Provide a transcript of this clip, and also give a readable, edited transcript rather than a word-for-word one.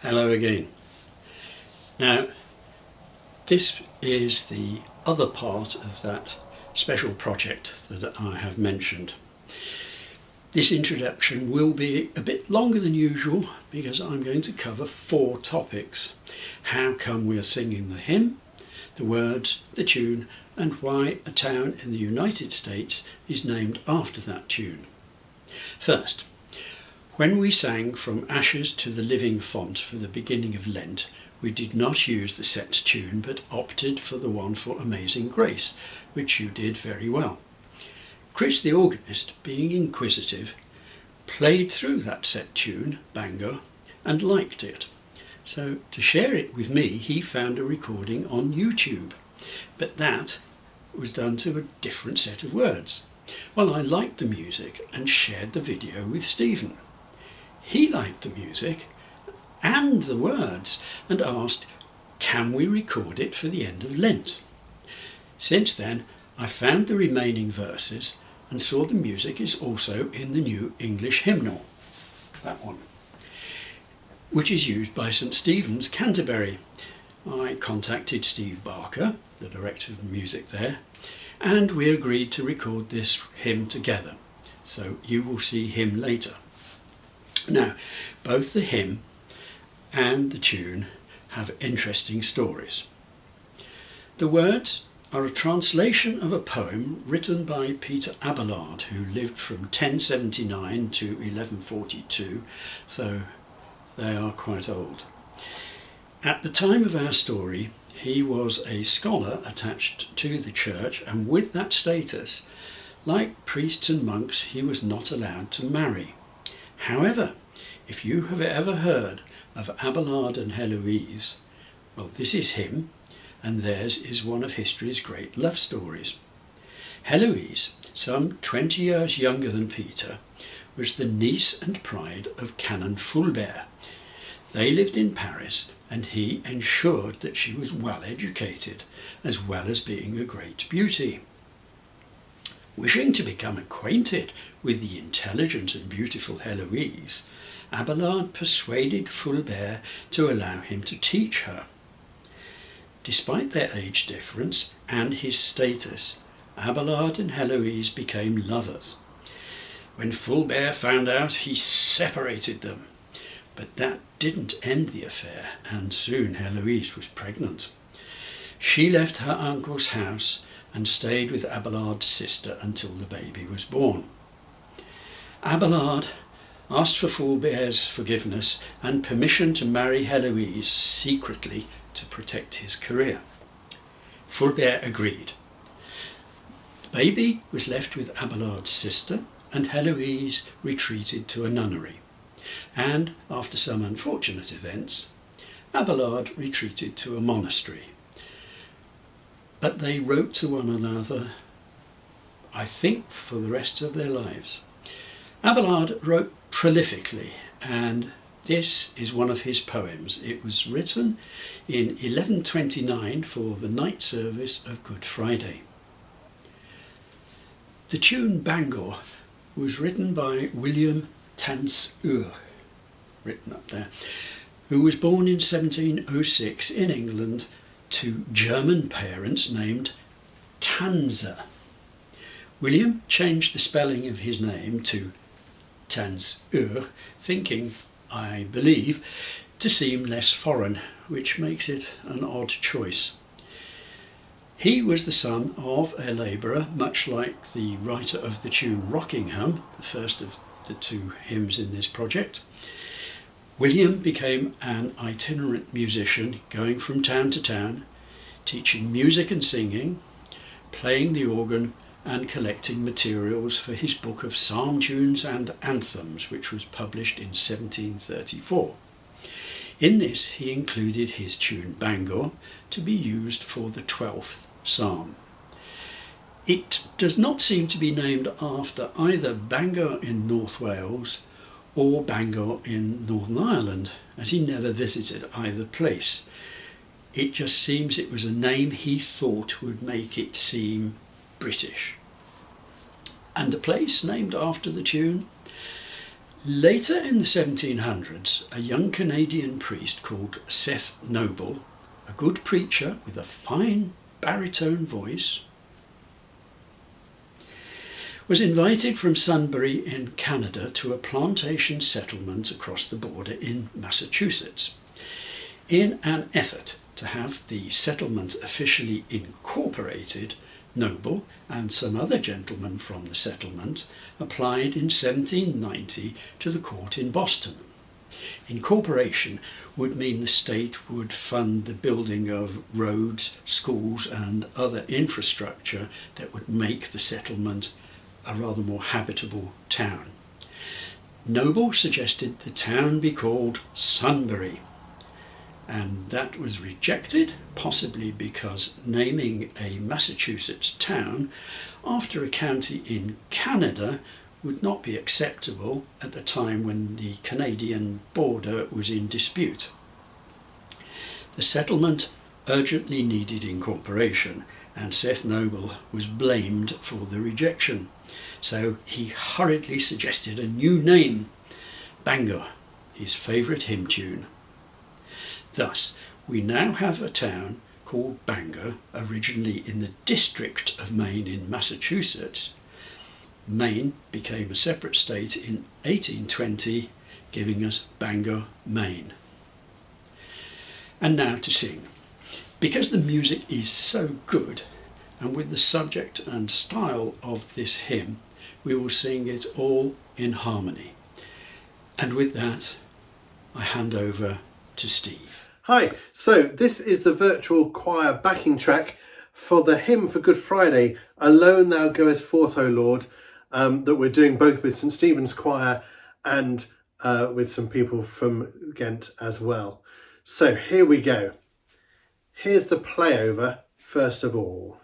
Hello again. Now, this is the other part of that special project that I have mentioned. This introduction will be a bit longer than usual because I'm going to cover 4 topics. How come we're singing the hymn, the words, the tune, and why a town in the United States is named after that tune. First, when we sang From Ashes to the Living Font for the beginning of Lent, we did not use the set tune but opted for the one for Amazing Grace, which you did very well. Chris the organist, being inquisitive, played through that set tune, Bango, and liked it. So to share it with me, he found a recording on YouTube, but that was done to a different set of words. Well, I liked the music and shared the video with Stephen. He liked the music and the words and asked, can we record it for the end of Lent? Since then, I found the remaining verses and saw the music is also in the New English Hymnal, that one, which is used by St Stephen's, Canterbury. I contacted Steve Barker, the director of music there, and we agreed to record this hymn together. So you will see him later. Now, both the hymn and the tune have interesting stories. The words are a translation of a poem written by Peter Abelard, who lived from 1079 to 1142, so they are quite old. At the time of our story, he was a scholar attached to the church, and with that status, like priests and monks, he was not allowed to marry. However, if you have ever heard of Abelard and Heloise, well, this is him, and theirs is one of history's great love stories. Heloise, some 20 years younger than Peter, was the niece and pride of Canon Fulbert. They lived in Paris, and he ensured that she was well educated, as well as being a great beauty. Wishing to become acquainted with the intelligent and beautiful Heloise, Abelard persuaded Fulbert to allow him to teach her. Despite their age difference and his status, Abelard and Heloise became lovers. When Fulbert found out, he separated them. But that didn't end the affair, and soon Heloise was pregnant. She left her uncle's house and stayed with Abelard's sister until the baby was born. Abelard asked for Fulbert's forgiveness and permission to marry Heloise secretly to protect his career. Fulbert agreed. The baby was left with Abelard's sister, and Heloise retreated to a nunnery. And after some unfortunate events, Abelard retreated to a monastery. But they wrote to one another, I think, for the rest of their lives. Abelard wrote prolifically, and this is one of his poems. It was written in 1129 for the night service of Good Friday. The tune Bangor was written by William Tanzur, written up there, who was born in 1706 in England to German parents named Tanzer. William changed the spelling of his name to Tanzur, thinking, I believe, to seem less foreign, which makes it an odd choice. He was the son of a labourer, much like the writer of the tune Rockingham, the first of the 2 hymns in this project. William became an itinerant musician, going from town to town, teaching music and singing, playing the organ, and collecting materials for his book of psalm tunes and anthems, which was published in 1734. In this he included his tune Bangor to be used for the 12th psalm. It does not seem to be named after either Bangor in North Wales or Bangor in Northern Ireland, as he never visited either place. It just seems it was a name he thought would make it seem British. And the place named after the tune? Later in the 1700s, a young Canadian priest called Seth Noble, a good preacher with a fine baritone voice, was invited from Sunbury in Canada to a plantation settlement across the border in Massachusetts. In an effort to have the settlement officially incorporated, Noble and some other gentlemen from the settlement applied in 1790 to the court in Boston. Incorporation would mean the state would fund the building of roads, schools and other infrastructure that would make the settlement a rather more habitable town. Noble suggested the town be called Sunbury, and that was rejected, possibly because naming a Massachusetts town after a county in Canada would not be acceptable at the time when the Canadian border was in dispute. The settlement urgently needed incorporation, and Seth Noble was blamed for the rejection. So he hurriedly suggested a new name, Bangor, his favourite hymn tune. Thus, we now have a town called Bangor, originally in the district of Maine in Massachusetts. Maine became a separate state in 1820, giving us Bangor, Maine. And now to sing. Because the music is so good, and with the subject and style of this hymn, we will sing it all in harmony. And with that, I hand over to Steve. Hi, so this is the virtual choir backing track for the hymn for Good Friday, Alone Thou Goest Forth, O Lord, that we're doing both with St Stephen's Choir and with some people from Ghent as well. So here we go. Here's the playover first of all.